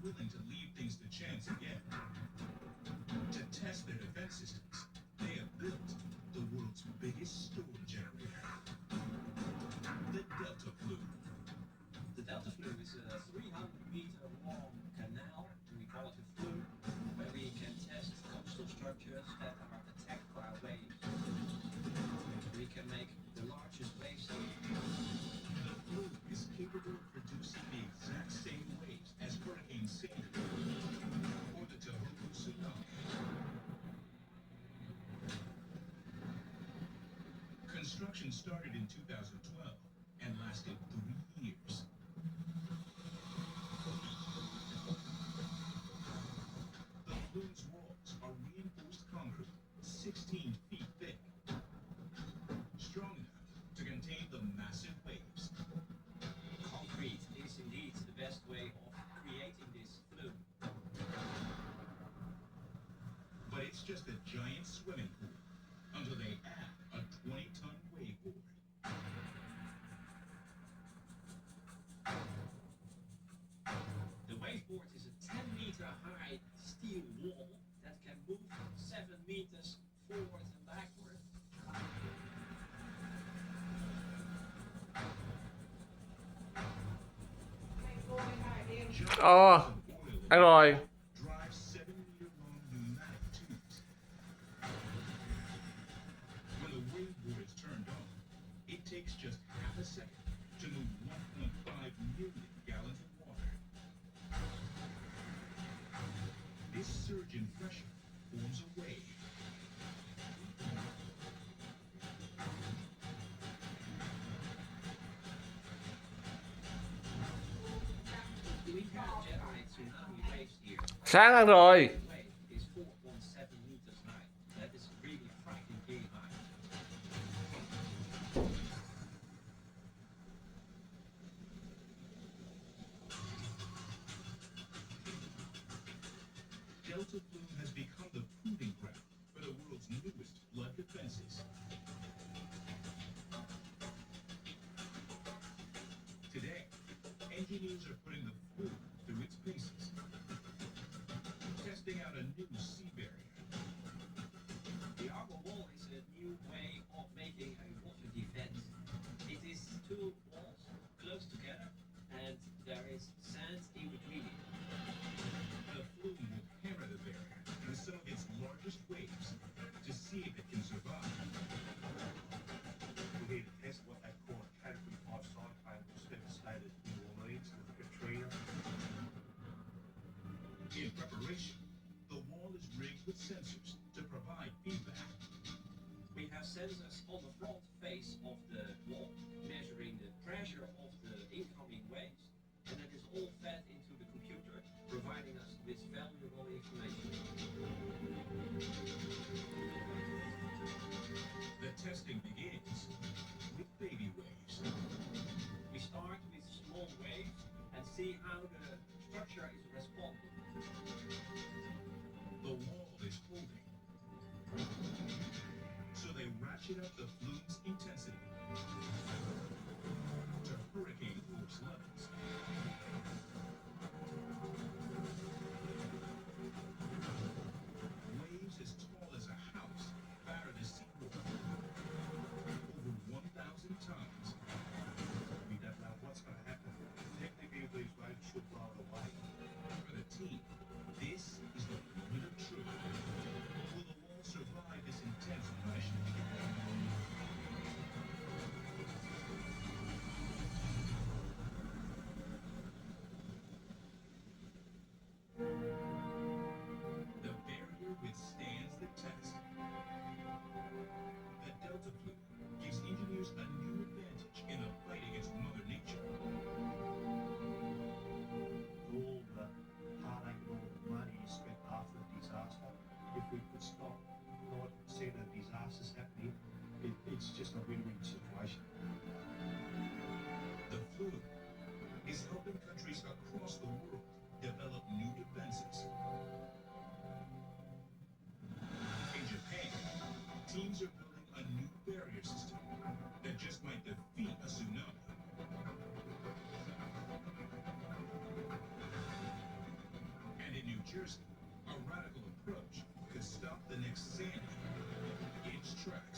willing to leave things to chance again. To test their defense systems, they have built the world's biggest storm generator, the Delta Flume. The delta flume is a 300-meter long canal, and we call it a flume, where we can test coastal structures that are attacked by waves. We can make the largest waves ever. The Flume is capable of producing the exact same waves as Hurricane Sandy or the Tohoku tsunami. Construction started in 2012 and lasted 3 years. The Flume's walls are reinforced concrete, 16 feet thick, strong enough to contain the massive waves. Concrete is indeed the best way of creating this flume. But it's just a giant swimming pool until they add a 20-ton waveboard. The waveboard is a 10-meter high steel wall that can move 7 meters forward and backward. Giant Ồ, pumps of oil ăn rồi. drive 7-meter-long pneumatic tubes. When the waveboard is turned on, it takes just half a second to move 1.5 million gallons of water. This surge in pressure forms a wave. We can generate tsunami waves here. Sáng ăn rồi. The wave is 4.7 meters high. That is really frighteningly high. Delta Flume has become the proving ground for the world's newest flood defenses. Today, engineers are putting the flume through its paces, testing out a new sea barrier. The arbor wall is a new way of making a water defense. It is two walls close together, and there is sand in between it. The flume will hammer the barrier with some of its largest waves to see if it can survive. We're here to test what they call a Category 5 cyclone that's devastated New Orleans with Katrina. In preparation, the wall is rigged with sensors to provide feedback. We have sensors on the front face of the wall, measuring the pressure of the incoming waves, and it is all fed into the computer, providing us with valuable information. The testing begins with baby waves. We start with small waves and see how the structure is responding. The wall is holding, so they ratchet up the flume's intensity to hurricane force levels. Waves as tall as a house batter the seaboard over 1,000 tons. We don't know what's going to happen. Technically, these waves should blow it away. For the team, this is the moment of truth. Will the wall survive this intense pressure? Jersey. A radical approach could stop the next Sandy. It's track